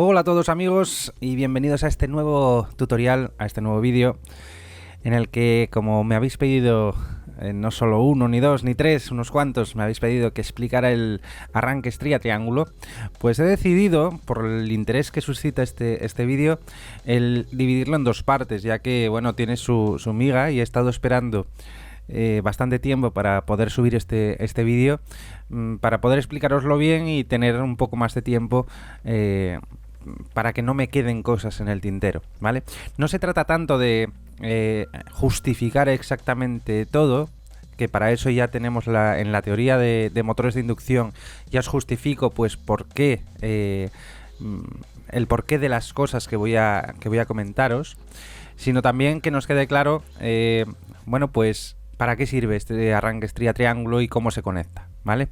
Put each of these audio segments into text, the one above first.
Hola a todos amigos y bienvenidos a este nuevo tutorial, a este nuevo vídeo en el que, como me habéis pedido, no solo uno, ni dos, ni tres, unos cuantos, me habéis pedido que explicara el arranque estría-triángulo, pues he decidido, por el interés que suscita este vídeo, el dividirlo en dos partes, ya que, bueno, tiene su miga y he estado esperando bastante tiempo para poder subir este vídeo, para poder explicaroslo bien y tener un poco más de tiempo para que no me queden cosas en el tintero, ¿vale? No se trata tanto de justificar exactamente todo, que para eso ya tenemos en la teoría de motores de inducción, ya os justifico pues por qué, el porqué de las cosas que voy a comentaros, sino también que nos quede claro, bueno, pues para qué sirve este arranque estría-triángulo y cómo se conecta, ¿vale?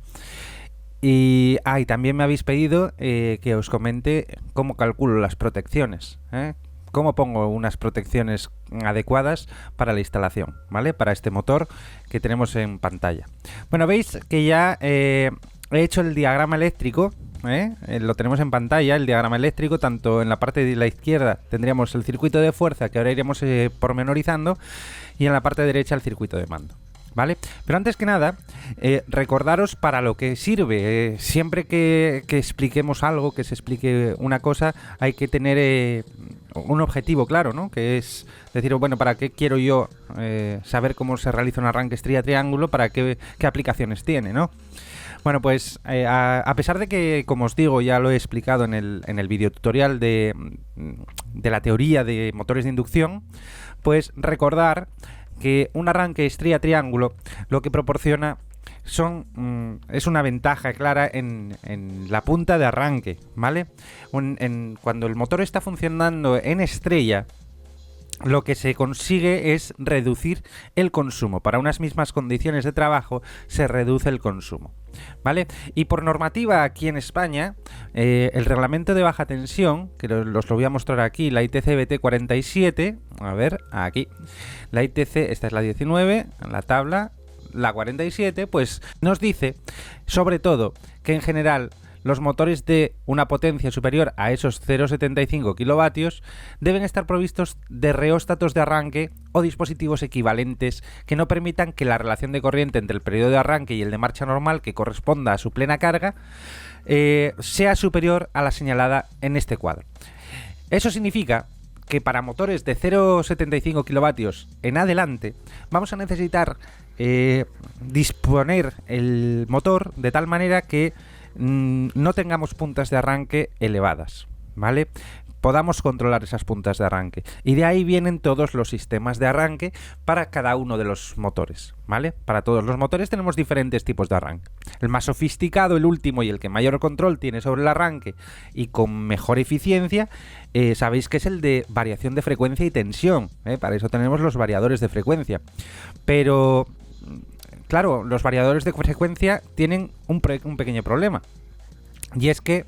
Y también me habéis pedido que os comente cómo calculo las protecciones, cómo pongo unas protecciones adecuadas para la instalación, ¿vale? Para este motor que tenemos en pantalla. Bueno, veis que ya he hecho el diagrama eléctrico, lo tenemos en pantalla, el diagrama eléctrico, tanto en la parte de la izquierda tendríamos el circuito de fuerza, que ahora iremos pormenorizando, y en la parte derecha el circuito de mando. ¿Vale? Pero antes que nada, recordaros para lo que sirve. Siempre que expliquemos algo, que se explique una cosa, hay que tener un objetivo claro, ¿no? Que es decir, bueno, ¿para qué quiero yo saber cómo se realiza un arranque estría-triángulo? ¿Para qué aplicaciones tiene, ¿no? Bueno, pues a pesar de que, como os digo, ya lo he explicado en el video tutorial de la teoría de motores de inducción, pues recordar que un arranque estría-triángulo lo que proporciona es una ventaja clara en la punta de arranque, ¿vale? Cuando el motor está funcionando en estrella, lo que se consigue es reducir el consumo. Para unas mismas condiciones de trabajo se reduce el consumo, ¿vale? Y por normativa aquí en España, el reglamento de baja tensión, que os lo voy a mostrar aquí, la ITC BT 47, a ver, aquí, la ITC, esta es la 19, la tabla, la 47, pues nos dice, sobre todo, que en general los motores de una potencia superior a esos 0,75 kilovatios deben estar provistos de reóstatos de arranque o dispositivos equivalentes que no permitan que la relación de corriente entre el periodo de arranque y el de marcha normal, que corresponda a su plena carga, sea superior a la señalada en este cuadro. Eso significa que para motores de 0,75 kilovatios en adelante vamos a necesitar disponer el motor de tal manera que no tengamos puntas de arranque elevadas, ¿vale? Podamos controlar esas puntas de arranque. Y de ahí vienen todos los sistemas de arranque para cada uno de los motores, ¿vale? Para todos los motores tenemos diferentes tipos de arranque. El más sofisticado, el último y el que mayor control tiene sobre el arranque y con mejor eficiencia, sabéis que es el de variación de frecuencia y tensión, Para eso tenemos los variadores de frecuencia. Pero claro, los variadores de frecuencia tienen un pequeño problema, y es que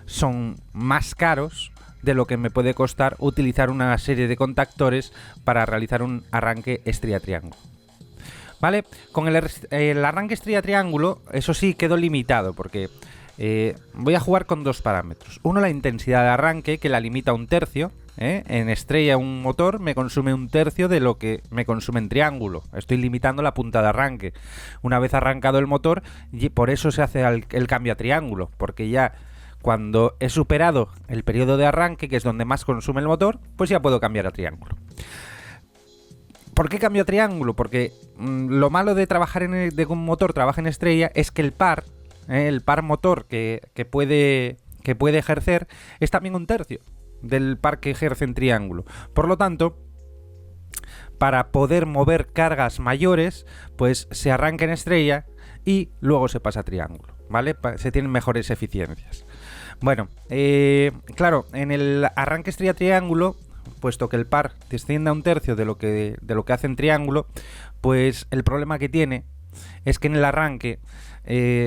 son más caros de lo que me puede costar utilizar una serie de contactores para realizar un arranque estría-triángulo, ¿vale? Con el arranque estría-triángulo, eso sí, quedó limitado, porque voy a jugar con dos parámetros. Uno, la intensidad de arranque, que la limita a 1/3. En estrella un motor me consume 1/3 de lo que me consume en triángulo. Estoy limitando la punta de arranque. Una vez arrancado el motor, y por eso se hace el cambio a triángulo, porque ya cuando he superado el periodo de arranque, que es donde más consume el motor, pues ya puedo cambiar a triángulo. ¿Por qué cambio a triángulo? Porque lo malo de trabajar de que un motor trabaje en estrella es que el par motor que puede ejercer es también 1/3 del par que ejerce en triángulo. Por lo tanto, para poder mover cargas mayores, pues se arranca en estrella y luego se pasa a triángulo, ¿vale? Se tienen mejores eficiencias. Bueno, claro, en el arranque estrella-triángulo, puesto que el par desciende a 1/3 de lo que hace en triángulo, pues el problema que tiene es que en el arranque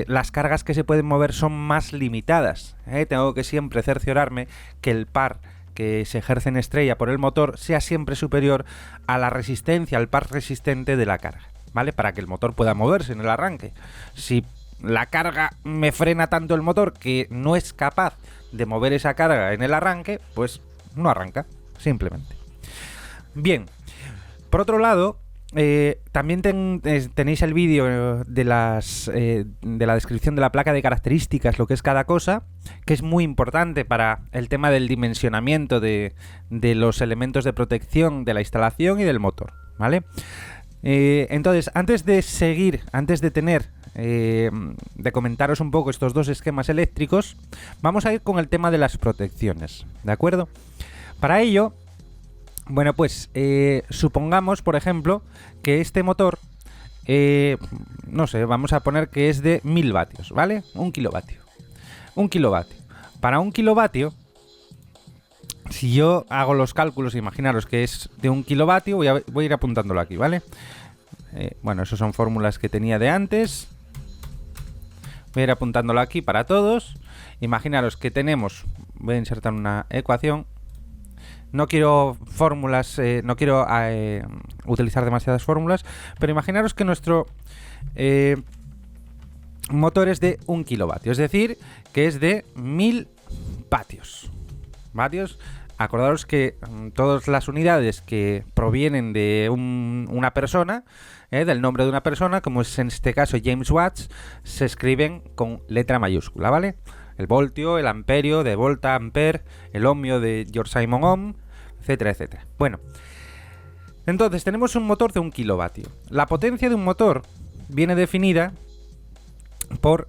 las cargas que se pueden mover son más limitadas. Tengo que siempre cerciorarme que el par que se ejerce en estrella por el motor sea siempre superior a la resistencia, al par resistente de la carga, ¿vale? Para que el motor pueda moverse en el arranque. Si la carga me frena tanto el motor que no es capaz de mover esa carga en el arranque, pues no arranca, simplemente. Bien, por otro lado, también tenéis el vídeo de la descripción de la placa de características, lo que es cada cosa, que es muy importante para el tema del dimensionamiento de los elementos de protección de la instalación y del motor, ¿vale? Entonces, antes de comentaros un poco estos dos esquemas eléctricos, vamos a ir con el tema de las protecciones, ¿de acuerdo? Para ello, bueno, pues supongamos, por ejemplo, que este motor, no sé, vamos a poner que es de 1000 vatios, ¿vale? 1 kilovatio. 1 kilovatio. Para 1 kilovatio, si yo hago los cálculos, imaginaros que es de 1 kilovatio, voy a ir apuntándolo aquí, ¿vale? Bueno, esas son fórmulas que tenía de antes. Voy a ir apuntándolo aquí para todos. Imaginaros que tenemos, voy a insertar una ecuación. No quiero fórmulas, no quiero utilizar demasiadas fórmulas, pero imaginaros que nuestro motor es de 1 kilovatio, es decir, que es de 1000 vatios. Acordaros que todas las unidades que provienen de una persona, del nombre de una persona, como es en este caso James Watts, se escriben con letra mayúscula, ¿vale? El voltio, el amperio de volta, ampere, el ohmio de George Simon Ohm, etcétera, etcétera. Bueno, entonces tenemos un motor de 1 kilovatio. La potencia de un motor viene definida por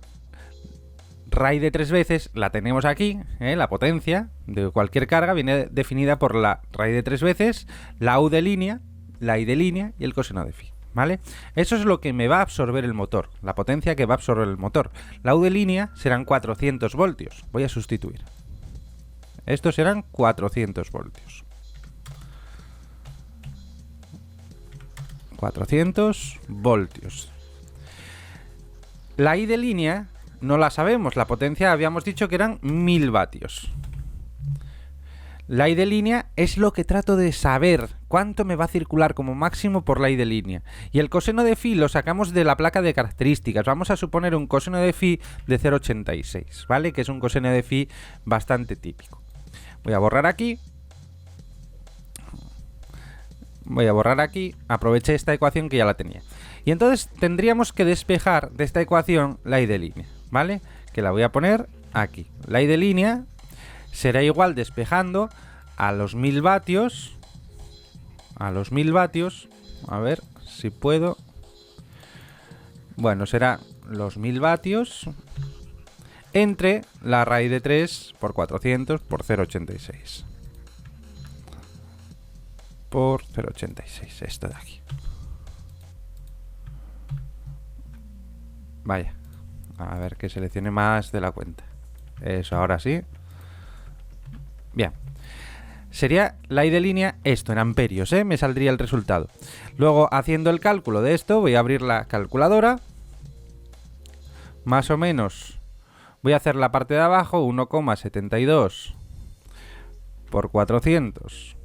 raíz de 3 veces, la tenemos aquí, la potencia de cualquier carga viene definida por la raíz de 3 veces, la U de línea, la I de línea y el coseno de phi. ¿Vale? Eso es lo que me va a absorber el motor, la potencia que va a absorber el motor. La U de línea serán 400 voltios. Voy a sustituir. Estos serán 400 voltios. 400 voltios. La I de línea no la sabemos. La potencia habíamos dicho que eran 1000 vatios. La I de línea es lo que trato de saber, cuánto me va a circular como máximo por la I de línea. Y el coseno de phi lo sacamos de la placa de características. Vamos a suponer un coseno de phi de 0,86, ¿vale? Que es un coseno de phi bastante típico. Voy a borrar aquí. Aproveché esta ecuación que ya la tenía. Y entonces tendríamos que despejar de esta ecuación la I de línea, ¿vale? Que la voy a poner aquí. La I de línea será igual despejando a los 1000 vatios. A ver si puedo. Bueno, será los 1000 vatios entre la raíz de 3 por 400 por 0,86. Por 0,86, esto de aquí. Vaya. A ver que seleccione más de la cuenta. Eso, ahora sí. Bien. Sería la I de línea esto en amperios, me saldría el resultado. Luego, haciendo el cálculo de esto, voy a abrir la calculadora. Más o menos voy a hacer la parte de abajo, 1,72 por 400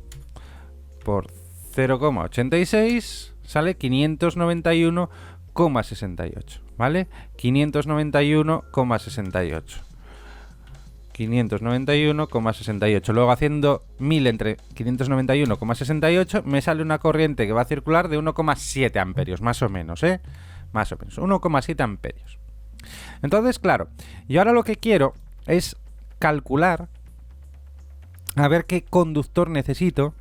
por 0,86 sale 591,68, ¿vale? 591,68. 591,68. Luego haciendo 1000 entre 591,68 me sale una corriente que va a circular de 1,7 amperios, más o menos, Más o menos, 1,7 amperios. Entonces, claro, yo ahora lo que quiero es calcular a ver qué conductor necesito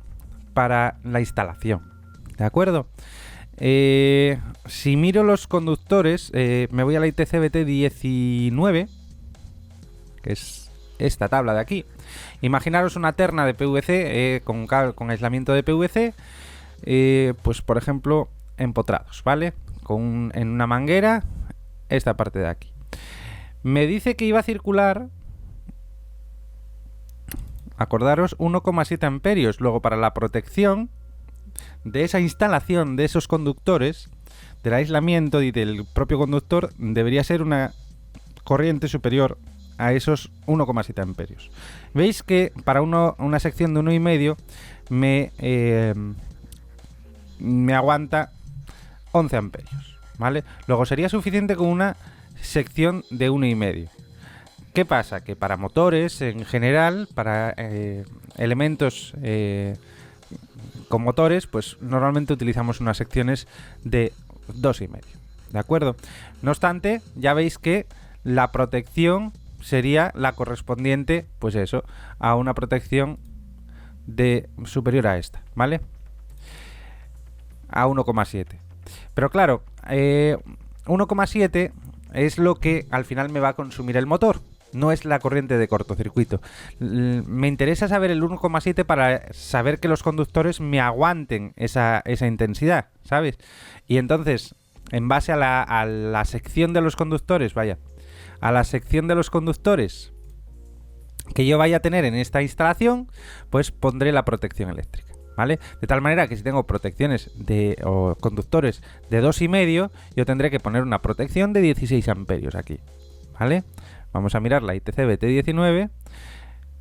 para la instalación, ¿de acuerdo? Si miro los conductores, me voy a la ITC-BT 19, que es esta tabla de aquí. Imaginaros una terna de PVC con aislamiento de PVC, pues por ejemplo empotrados, ¿vale? En una manguera, esta parte de aquí. Me dice que iba a circular, acordaros, 1,7 amperios. Luego, para la protección de esa instalación de esos conductores, del aislamiento y del propio conductor, debería ser una corriente superior a esos 1,7 amperios. Veis que para una sección de 1,5 me aguanta 11 amperios, ¿vale? Luego sería suficiente con una sección de 1,5. ¿Qué pasa? Que para motores en general, para elementos con motores, pues normalmente utilizamos unas secciones de 2,5. ¿De acuerdo? No obstante, ya veis que la protección sería la correspondiente, pues eso, a una protección superior a esta, ¿vale? A 1,7. Pero claro, 1,7 es lo que al final me va a consumir el motor. No es la corriente de cortocircuito. Me interesa saber el 1,7 para saber que los conductores me aguanten esa intensidad, ¿sabes? Y entonces, en base a la sección de los conductores, a la sección de los conductores que yo vaya a tener en esta instalación, pues pondré la protección eléctrica, ¿vale? De tal manera que si tengo protecciones o conductores de 2,5, yo tendré que poner una protección de 16 amperios aquí, ¿vale? Vamos a mirar la ITC BT19,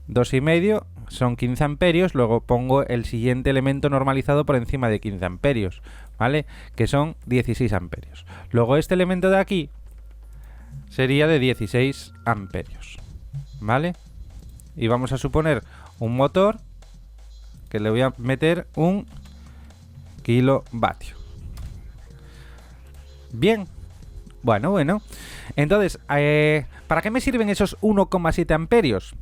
2,5 son 15 amperios, luego pongo el siguiente elemento normalizado por encima de 15 amperios, ¿vale? Que son 16 amperios. Luego este elemento de aquí sería de 16 amperios, ¿vale? Y vamos a suponer un motor que le voy a meter 1 kilovatio. Bien. Bueno. Entonces, ¿para qué me sirven esos 1,7 amperios?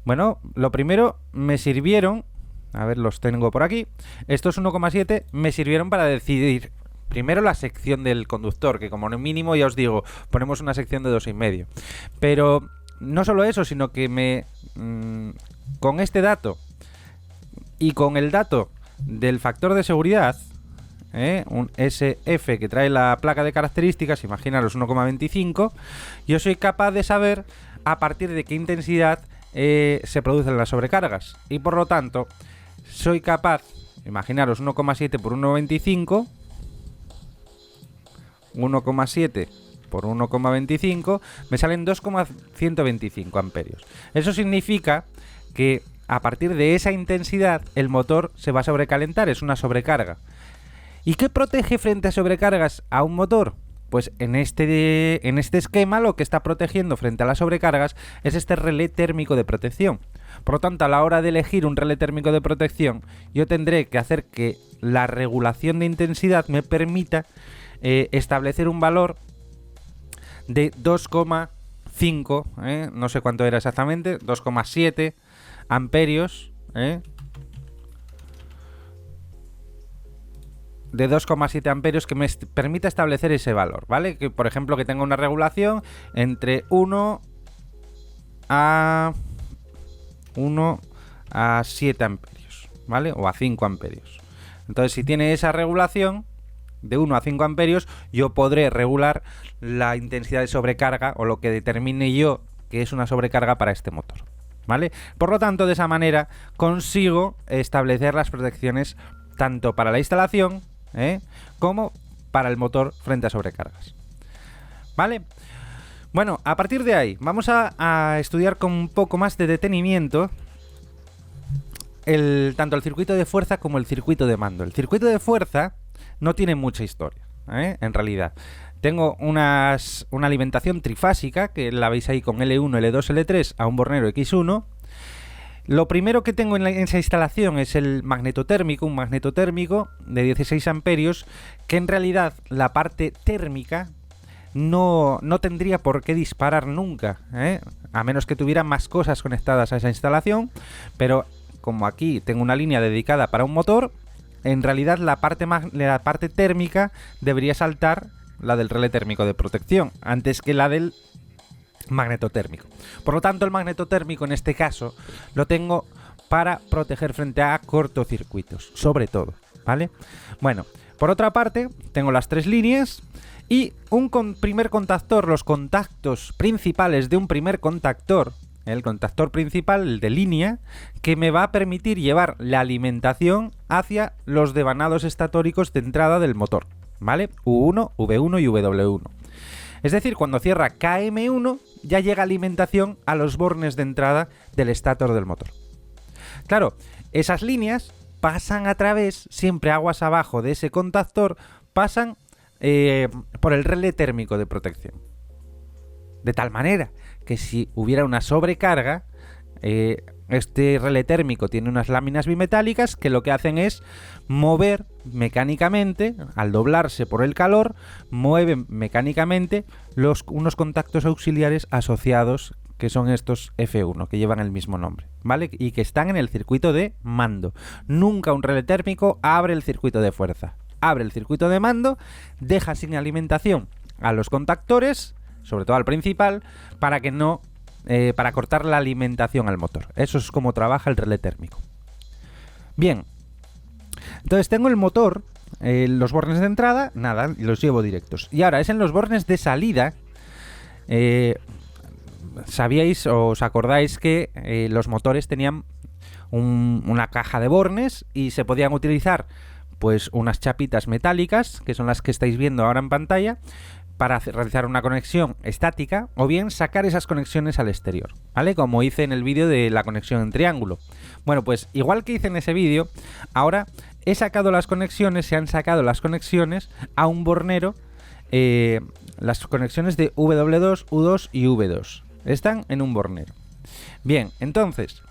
Bueno, lo primero me sirvieron, a ver, los tengo por aquí. Estos 1,7 me sirvieron para decidir primero la sección del conductor, que como mínimo ya os digo, ponemos una sección de 2,5. Pero no solo eso, sino que con este dato y con el dato del factor de seguridad, un SF que trae la placa de características, imaginaros 1,25, yo soy capaz de saber a partir de qué intensidad se producen las sobrecargas, y por lo tanto soy capaz, imaginaros 1,7 por 1,25, 1,7 por 1,25 me salen 2,125 amperios. Eso significa que a partir de esa intensidad el motor se va a sobrecalentar, es una sobrecarga. ¿Y qué protege frente a sobrecargas a un motor? Pues en este esquema lo que está protegiendo frente a las sobrecargas es este relé térmico de protección. Por lo tanto, a la hora de elegir un relé térmico de protección, yo tendré que hacer que la regulación de intensidad me permita establecer un valor de 2,5, no sé cuánto era exactamente, 2,7 amperios, de 2,7 amperios que me permita establecer ese valor, ¿vale? Que por ejemplo que tenga una regulación entre 1 a 7 amperios, ¿vale? O a 5 amperios. Entonces, si tiene esa regulación de 1 a 5 amperios, yo podré regular la intensidad de sobrecarga o lo que determine yo que es una sobrecarga para este motor, ¿vale? Por lo tanto, de esa manera consigo establecer las protecciones tanto para la instalación como para el motor frente a sobrecargas, ¿vale? Bueno, a partir de ahí vamos a estudiar con un poco más de detenimiento tanto el circuito de fuerza como el circuito de mando. El circuito de fuerza no tiene mucha historia, en realidad. Tengo una alimentación trifásica, que la veis ahí con L1, L2, L3 a un bornero X1. Lo primero que tengo en esa instalación es el magnetotérmico, un magnetotérmico de 16 amperios, que en realidad la parte térmica no tendría por qué disparar nunca, a menos que tuviera más cosas conectadas a esa instalación, pero como aquí tengo una línea dedicada para un motor, en realidad la parte térmica debería saltar, la del relé térmico de protección, antes que la del magnetotérmico. Por lo tanto, el magnetotérmico en este caso lo tengo para proteger frente a cortocircuitos, sobre todo, ¿vale? Bueno, por otra parte, tengo las tres líneas y un primer contactor, los contactos principales de un primer contactor, el contactor principal, el de línea, que me va a permitir llevar la alimentación hacia los devanados estatóricos de entrada del motor, ¿vale? U1, V1 y W1. Es decir, cuando cierra KM1 ya llega alimentación a los bornes de entrada del estator del motor. Claro, esas líneas pasan a través, siempre aguas abajo de ese contactor, pasan por el relé térmico de protección. de tal manera que si hubiera una sobrecarga, este relé térmico tiene unas láminas bimetálicas que lo que hacen es mover mecánicamente, al doblarse por el calor, mueven mecánicamente unos contactos auxiliares asociados, que son estos F1, que llevan el mismo nombre, ¿vale? Y que están en el circuito de mando. Nunca un relé térmico abre el circuito de fuerza. Abre el circuito de mando, deja sin alimentación a los contactores, sobre todo al principal, para que no para cortar la alimentación al motor. Eso es como trabaja el relé térmico. Bien, entonces tengo el motor, los bornes de entrada, nada, los llevo directos. Y ahora es en los bornes de salida. ¿Sabíais o os acordáis que los motores tenían una caja de bornes y se podían utilizar pues unas chapitas metálicas, que son las que estáis viendo ahora en pantalla, para realizar una conexión estática o bien sacar esas conexiones al exterior, ¿vale? Como hice en el vídeo de la conexión en triángulo. Bueno, pues igual que hice en ese vídeo, ahora he sacado las conexiones, se han sacado las conexiones a un bornero, las conexiones de W2, U2 y V2. Están en un bornero. Bien, entonces,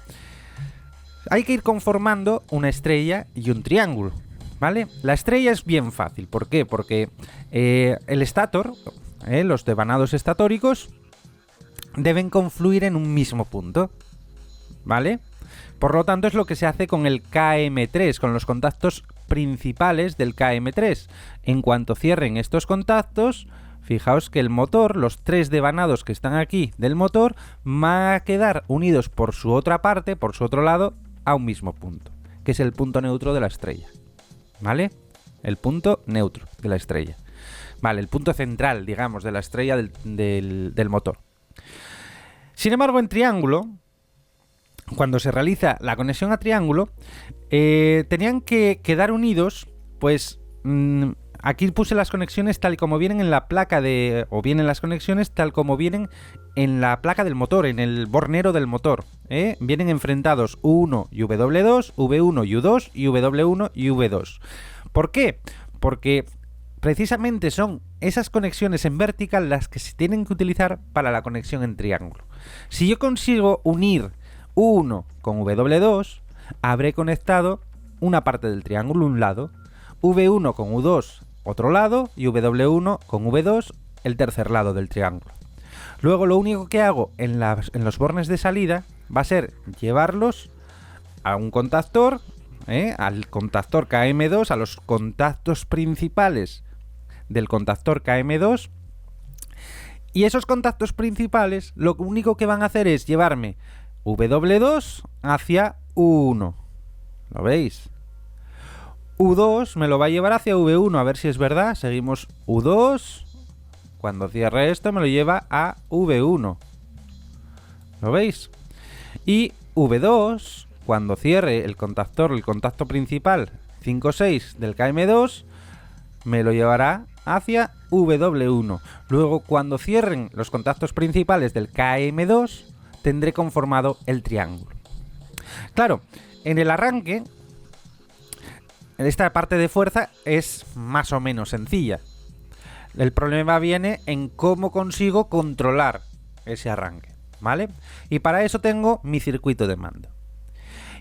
hay que ir conformando una estrella y un triángulo, ¿vale? La estrella es bien fácil. ¿Por qué? Porque el estator, los devanados estatóricos, deben confluir en un mismo punto, ¿vale? Por lo tanto, es lo que se hace con el KM3, con los contactos principales del KM3. En cuanto cierren estos contactos, fijaos que el motor, los tres devanados que están aquí del motor, van a quedar unidos por su otra parte, por su otro lado, a un mismo punto, que es el punto neutro de la estrella, ¿vale? El punto neutro de la estrella. Vale, el punto central, digamos, de la estrella del motor. Sin embargo, en triángulo, cuando se realiza la conexión a triángulo, tenían que quedar unidos, pues aquí puse las conexiones tal como vienen en la placa de... o vienen las conexiones tal como vienen en la placa del motor, en el bornero del motor. Vienen enfrentados U1 y W2, V1 y U2 y W1 y V2. ¿Por qué? Porque precisamente son esas conexiones en vertical las que se tienen que utilizar para la conexión en triángulo. Si yo consigo unir U1 con W2, habré conectado una parte del triángulo, un lado, V1 con U2 otro lado y W1 con V2 el tercer lado del triángulo. Luego lo único que hago en los bornes de salida va a ser llevarlos a un contactor, al contactor KM2, a los contactos principales del contactor KM2, y esos contactos principales lo único que van a hacer es llevarme W2 hacia U1. ¿Lo veis? U2 me lo va a llevar hacia V1, a ver si es verdad. Seguimos U2. Cuando cierre esto me lo lleva a V1. ¿Lo veis? Y V2, cuando cierre el contacto principal 5,6 del KM2, me lo llevará hacia W1. Luego, cuando cierren los contactos principales del KM2, tendré conformado el triángulo. Claro, en el arranque, esta parte de fuerza es más o menos sencilla. El problema viene en cómo consigo controlar ese arranque, ¿vale? Y para eso tengo mi circuito de mando.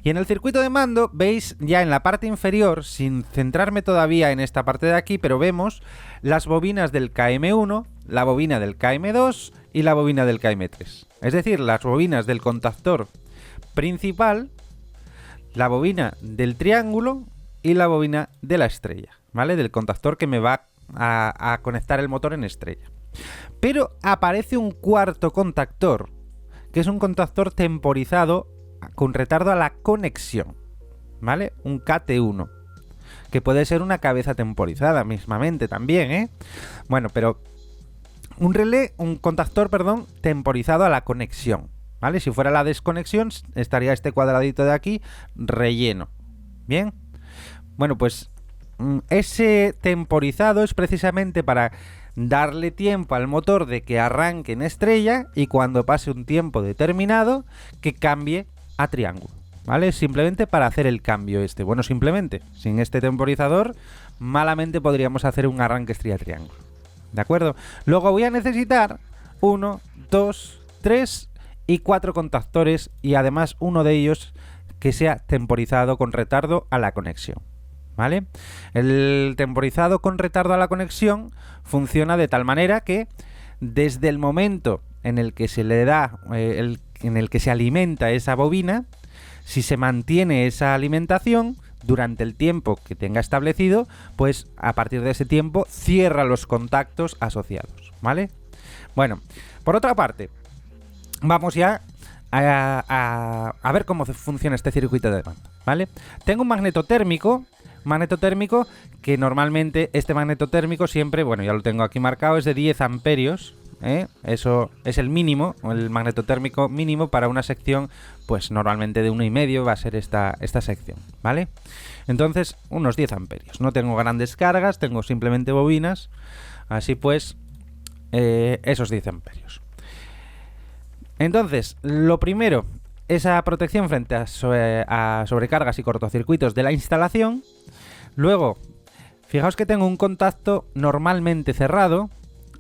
Y en el circuito de mando, veis ya en la parte inferior, sin centrarme todavía en esta parte de aquí, pero vemos las bobinas del KM1, la bobina del KM2 y la bobina del KM3. Es decir, las bobinas del contactor principal, la bobina del triángulo y la bobina de la estrella, ¿vale? Del contactor que me va a conectar el motor en estrella. Pero aparece un cuarto contactor, que es un contactor temporizado con retardo a la conexión, ¿vale? Un KT1, que puede ser una cabeza temporizada mismamente también, Bueno, pero un contactor, perdón, temporizado a la conexión, ¿vale? Si fuera la desconexión, estaría este cuadradito de aquí relleno. ¿Bien? Bueno, pues ese temporizado es precisamente para darle tiempo al motor de que arranque en estrella y cuando pase un tiempo determinado que cambie a triángulo, ¿vale? Simplemente para hacer el cambio este. Bueno, simplemente, sin este temporizador, malamente podríamos hacer un arranque estrella-triángulo, ¿de acuerdo? Luego voy a necesitar 1, 2, 3 y 4 contactores, y además uno de ellos que sea temporizado con retardo a la conexión, ¿vale? El temporizado con retardo a la conexión funciona de tal manera que desde el momento en el que se le da, en el que se alimenta esa bobina, si se mantiene esa alimentación durante el tiempo que tenga establecido, pues a partir de ese tiempo cierra los contactos asociados, ¿vale? Bueno, por otra parte, vamos ya a ver cómo funciona este circuito de demanda, ¿vale? Tengo un magneto térmico que normalmente este magneto térmico siempre, bueno, ya lo tengo aquí marcado, es de 10 amperios, ¿eh? Eso es el mínimo, el magneto térmico mínimo para una sección, pues normalmente de 1,5 va a ser esta sección, ¿vale? Entonces, unos 10 amperios. No tengo grandes cargas, tengo simplemente bobinas, así pues, esos 10 amperios. Entonces, lo primero, esa protección frente a sobrecargas y cortocircuitos de la instalación. Luego, fijaos que tengo un contacto normalmente cerrado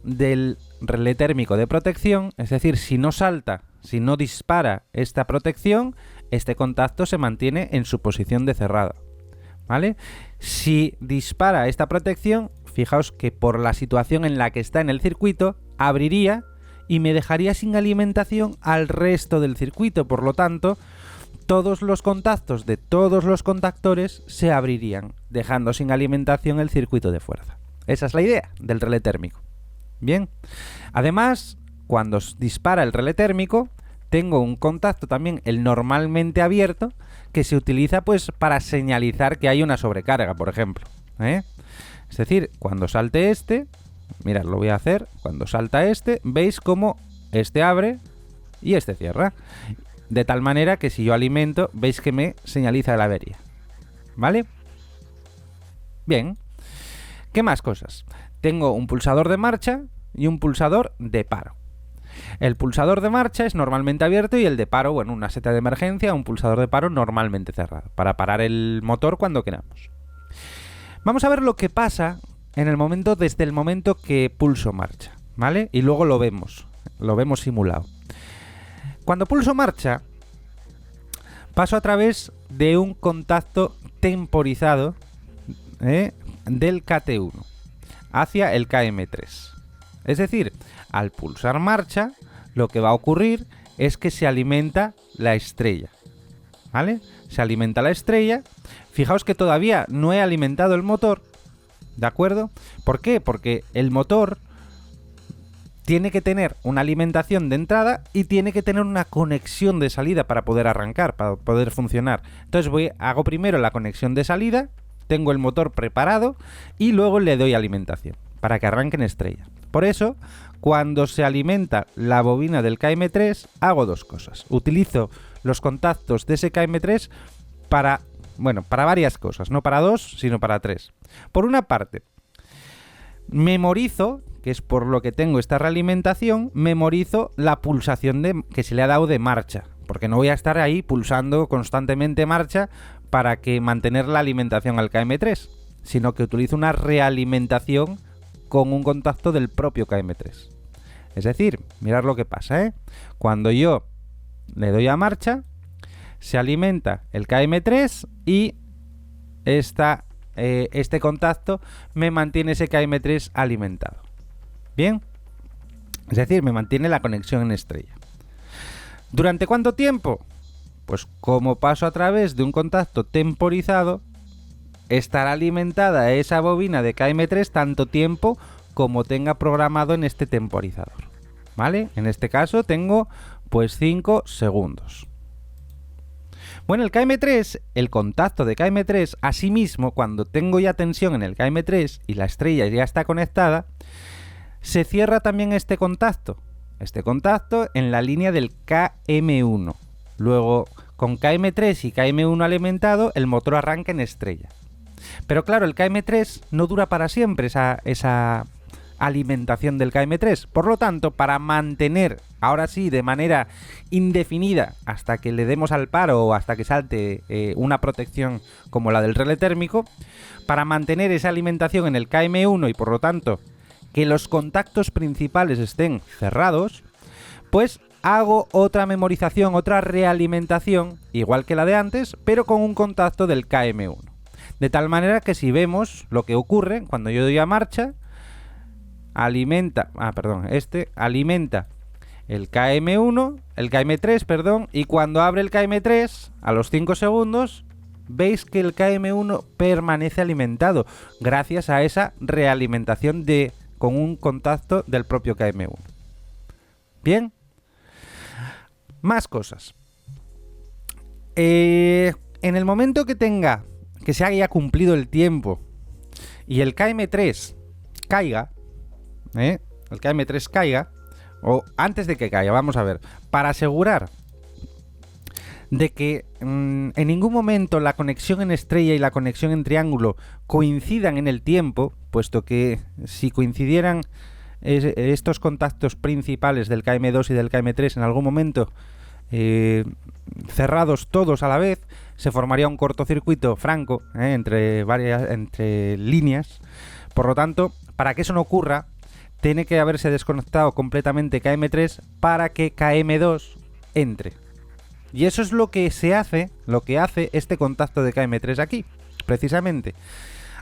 del relé térmico de protección, es decir, si no salta, si no dispara esta protección, este contacto se mantiene en su posición de cerrado, ¿vale? Si dispara esta protección, fijaos que por la situación en la que está en el circuito, abriría y me dejaría sin alimentación al resto del circuito. Por lo tanto, todos los contactos de todos los contactores se abrirían, dejando sin alimentación el circuito de fuerza. Esa es la idea del relé térmico. Bien, además, cuando dispara el relé térmico, tengo un contacto también, el normalmente abierto, que se utiliza pues para señalizar que hay una sobrecarga, por ejemplo, ¿eh? Es decir, cuando salte este, mirad, lo voy a hacer, cuando salta este, veis cómo este abre y este cierra, de tal manera que si yo alimento, veis que me señaliza la avería, ¿vale? Bien, ¿qué más cosas? Tengo un pulsador de marcha y un pulsador de paro. El pulsador de marcha es normalmente abierto y el de paro, bueno, una seta de emergencia, un pulsador de paro normalmente cerrado, para parar el motor cuando queramos. Vamos a ver lo que pasa en el momento, desde el momento que pulso marcha, ¿vale? Y luego lo vemos simulado. Cuando pulso marcha, paso a través de un contacto temporizado del KT1 hacia el KM3. Es decir, al pulsar marcha, lo que va a ocurrir es que se alimenta la estrella, ¿vale? Se alimenta la estrella. Fijaos que todavía no he alimentado el motor, ¿de acuerdo? ¿Por qué? Porque el motor tiene que tener una alimentación de entrada y tiene que tener una conexión de salida para poder arrancar, para poder funcionar. Entonces hago primero la conexión de salida, tengo el motor preparado y luego le doy alimentación para que arranque en estrella. Por eso, cuando se alimenta la bobina del KM3, hago dos cosas. Utilizo los contactos de ese KM3 para varias cosas, no para dos, sino para tres. Por una parte, memorizo, que es por lo que tengo esta realimentación, memorizo la pulsación que se le ha dado de marcha, porque no voy a estar ahí pulsando constantemente marcha para que mantener la alimentación al KM3, sino que utilizo una realimentación con un contacto del propio KM3. Es decir, mirad lo que pasa, ¿eh? Cuando yo le doy a marcha, se alimenta el KM3 y este contacto me mantiene ese KM3 alimentado. Bien, es decir, me mantiene la conexión en estrella. ¿Durante cuánto tiempo? Pues como paso a través de un contacto temporizado, estará alimentada esa bobina de KM3 tanto tiempo como tenga programado en este temporizador, ¿vale? En este caso tengo pues 5 segundos. Bueno, el contacto de KM3, asimismo, cuando tengo ya tensión en el KM3 y la estrella ya está conectada, se cierra también este contacto en la línea del KM1. Luego, con KM3 y KM1 alimentado, el motor arranca en estrella. Pero claro, el KM3 no dura para siempre esa alimentación del KM3. Por lo tanto, para mantener, ahora sí, de manera indefinida, hasta que le demos al paro o hasta que salte una protección como la del relé térmico, para mantener esa alimentación en el KM1 y por lo tanto que los contactos principales estén cerrados, pues hago otra memorización, otra realimentación, igual que la de antes, pero con un contacto del KM1. De tal manera que si vemos lo que ocurre cuando yo doy a marcha, alimenta el KM1, el KM3, perdón, y cuando abre el KM3, a los 5 segundos, veis que el KM1 permanece alimentado, gracias a esa realimentación con un contacto del propio KM1. Bien. Más cosas. En el momento que se haya cumplido el tiempo y el KM3 caiga, el KM3 caiga, o antes de que caiga, vamos a ver, para asegurar de que en ningún momento la conexión en estrella y la conexión en triángulo coincidan en el tiempo, puesto que si coincidieran estos contactos principales del KM2 y del KM3 en algún momento cerrados todos a la vez, se formaría un cortocircuito franco entre líneas. Por lo tanto, para que eso no ocurra, tiene que haberse desconectado completamente KM3 para que KM2 entre. Y eso es lo que hace este contacto de KM3 aquí, precisamente.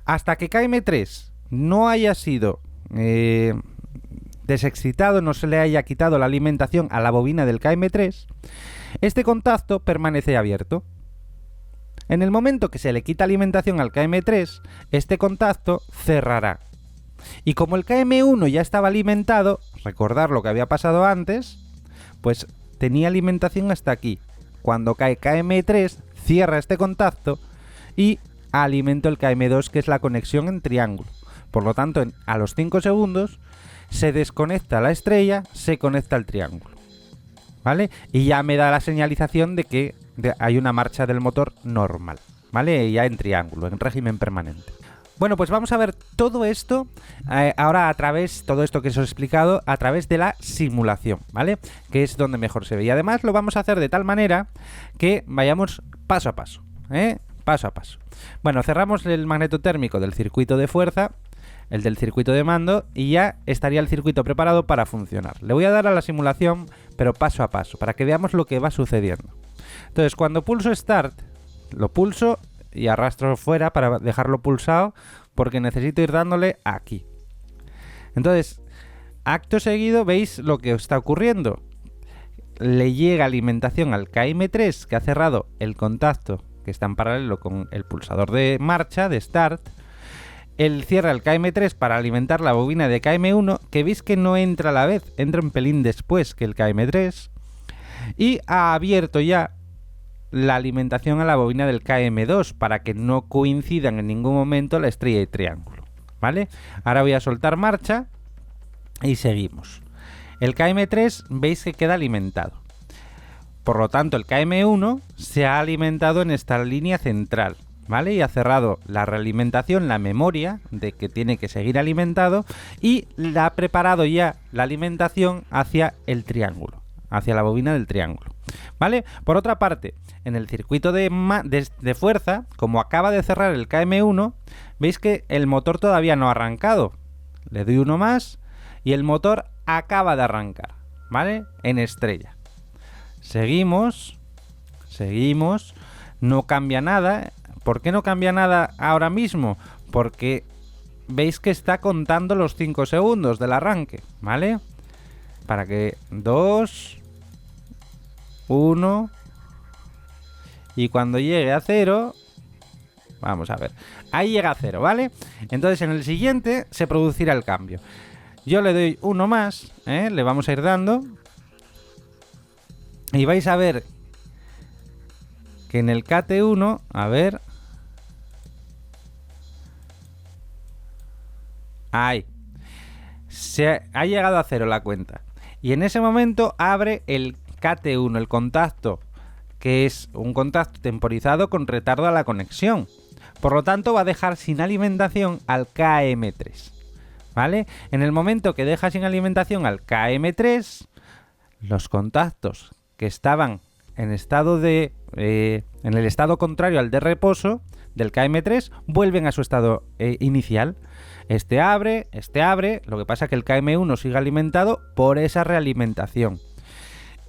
Hasta que KM3 no haya sido desexcitado, no se le haya quitado la alimentación a la bobina del KM3, este contacto permanece abierto. En el momento que se le quita alimentación al KM3, este contacto cerrará. Y como el KM1 ya estaba alimentado, recordar lo que había pasado antes, pues tenía alimentación hasta aquí. Cuando cae KM3, cierra este contacto y alimento el KM2, que es la conexión en triángulo. Por lo tanto, a los 5 segundos se desconecta la estrella, se conecta el triángulo, ¿vale? Y ya me da la señalización de que hay una marcha del motor normal, ¿vale? Ya en triángulo, en régimen permanente. Bueno, pues vamos a ver todo esto ahora todo esto que os he explicado, a través de la simulación, ¿vale? Que es donde mejor se ve. Y además lo vamos a hacer de tal manera que vayamos paso a paso, paso a paso. Bueno, cerramos el magnetotérmico del circuito de fuerza, el del circuito de mando, y ya estaría el circuito preparado para funcionar. Le voy a dar a la simulación, pero paso a paso, para que veamos lo que va sucediendo. Entonces, cuando pulso Start, lo pulso y arrastro fuera para dejarlo pulsado, porque necesito ir dándole aquí. Entonces, acto seguido, veis lo que está ocurriendo. Le llega alimentación al KM3, que ha cerrado el contacto que está en paralelo con el pulsador de marcha, de Start. Él cierra el KM3 para alimentar la bobina de KM1, que veis que no entra a la vez, entra un pelín después que el KM3, y ha abierto ya la alimentación a la bobina del KM2 para que no coincidan en ningún momento la estrella y triángulo, ¿vale? Ahora voy a soltar marcha y seguimos. El KM3 veis que queda alimentado. Por lo tanto, el KM1 se ha alimentado en esta línea central, ¿vale? Y ha cerrado la realimentación, la memoria de que tiene que seguir alimentado, y la ha preparado ya la alimentación hacia el triángulo, hacia la bobina del triángulo, ¿vale? Por otra parte, en el circuito de fuerza, como acaba de cerrar el KM1, veis que el motor todavía no ha arrancado. Le doy uno más y el motor acaba de arrancar, ¿vale? En estrella. Seguimos, no cambia nada. ¿Por qué no cambia nada ahora mismo? Porque veis que está contando los 5 segundos del arranque, ¿vale? Para que 2, 1, y cuando llegue a 0, vamos a ver, ahí llega a 0, ¿vale? Entonces en el siguiente se producirá el cambio. Yo le doy uno más, le vamos a ir dando, y vais a ver que en el KT1, a ver, ahí, se ha llegado a 0 la cuenta. Y en ese momento abre el KT1, el contacto, que es un contacto temporizado con retardo a la conexión. Por lo tanto, va a dejar sin alimentación al KM3, ¿vale? En el momento que deja sin alimentación al KM3, los contactos que estaban en el estado contrario al de reposo, del KM3 vuelven a su estado inicial. Este abre, lo que pasa es que el KM1 sigue alimentado por esa realimentación.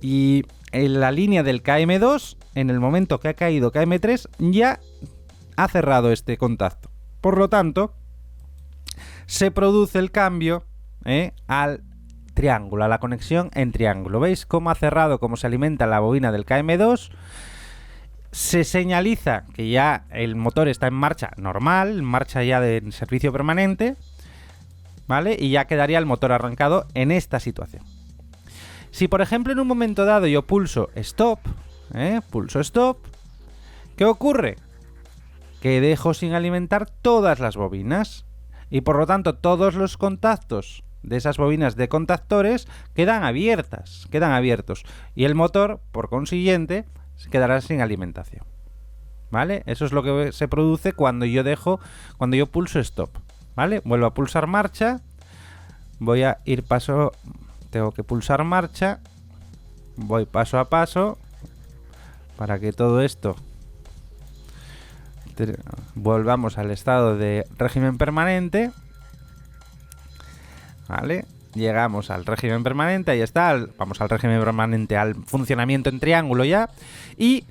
Y en la línea del KM2, en el momento que ha caído KM3, ya ha cerrado este contacto. Por lo tanto, se produce el cambio al triángulo, a la conexión en triángulo. ¿Veis cómo ha cerrado, cómo se alimenta la bobina del KM2? Se señaliza que ya el motor está en marcha normal, en marcha ya de servicio permanente, ¿vale? Y ya quedaría el motor arrancado en esta situación. Si por ejemplo en un momento dado yo pulso stop, ¿qué ocurre? Que dejo sin alimentar todas las bobinas y por lo tanto todos los contactos de esas bobinas de contactores quedan abiertos y el motor, por consiguiente, quedará sin alimentación, ¿vale? Eso es lo que se produce cuando yo pulso stop, ¿vale? Vuelvo a pulsar marcha, tengo que pulsar marcha, voy paso a paso para que todo esto volvamos al estado de régimen permanente, ¿vale? Llegamos al régimen permanente, ahí está, vamos al régimen permanente, al funcionamiento en triángulo ya. Y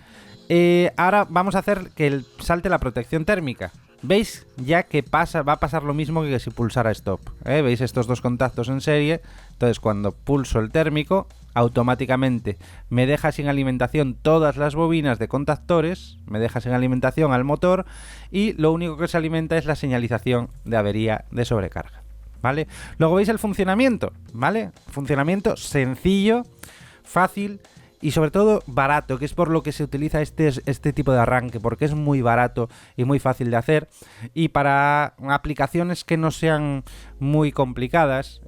ahora vamos a hacer que salte la protección térmica. ¿Veis? Ya que va a pasar lo mismo que si pulsara stop. ¿Veis estos dos contactos en serie? Entonces cuando pulso el térmico, automáticamente me deja sin alimentación todas las bobinas de contactores, me deja sin alimentación al motor y lo único que se alimenta es la señalización de avería de sobrecarga. ¿Vale? Luego veis el funcionamiento, ¿vale? Funcionamiento sencillo, fácil y sobre todo barato, que es por lo que se utiliza este tipo de arranque, porque es muy barato y muy fácil de hacer. Y para aplicaciones que no sean muy complicadas,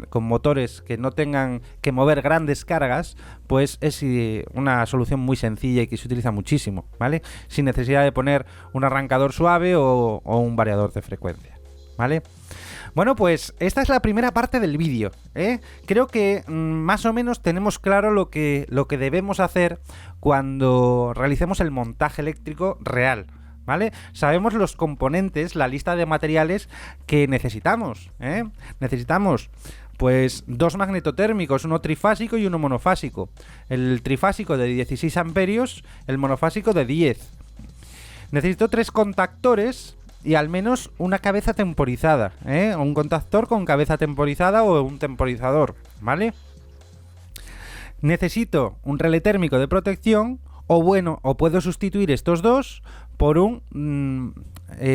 con motores que no tengan que mover grandes cargas, pues es una solución muy sencilla y que se utiliza muchísimo, ¿vale? Sin necesidad de poner un arrancador suave o un variador de frecuencia, ¿vale? Bueno, pues esta es la primera parte del vídeo, Creo que más o menos tenemos claro lo que debemos hacer cuando realicemos el montaje eléctrico real, ¿vale? Sabemos los componentes, la lista de materiales que necesitamos, Necesitamos pues dos magnetotérmicos, uno trifásico y uno monofásico. El trifásico de 16 amperios, el monofásico de 10. Necesito 3 contactores y al menos una cabeza temporizada, un contactor con cabeza temporizada o un temporizador, ¿vale? Necesito un relé térmico de protección o puedo sustituir estos dos por un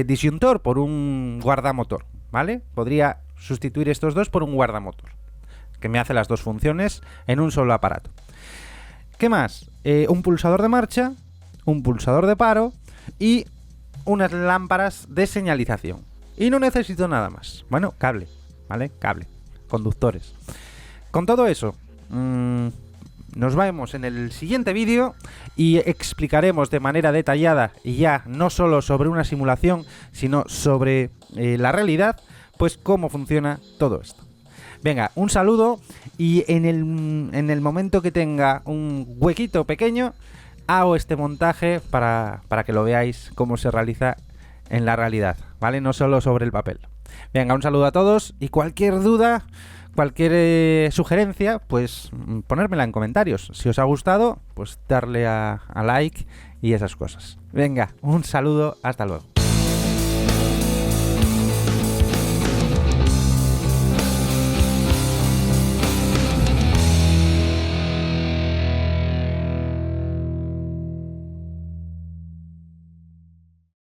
disyuntor, por un guardamotor, ¿vale? Podría sustituir estos dos por un guardamotor, que me hace las dos funciones en un solo aparato. ¿Qué más? Un pulsador de marcha, un pulsador de paro y unas lámparas de señalización. Y no necesito nada más. Bueno, cable, ¿vale? Cable, conductores. Con todo eso, nos vemos en el siguiente vídeo y explicaremos de manera detallada y ya no solo sobre una simulación, sino sobre la realidad, pues cómo funciona todo esto. Venga, un saludo y en el momento que tenga un huequito pequeño, hago este montaje para que lo veáis cómo se realiza en la realidad, ¿vale? No solo sobre el papel. Venga, un saludo a todos y cualquier duda, cualquier sugerencia, pues ponérmela en comentarios. Si os ha gustado, pues darle a like y esas cosas. Venga, un saludo, hasta luego.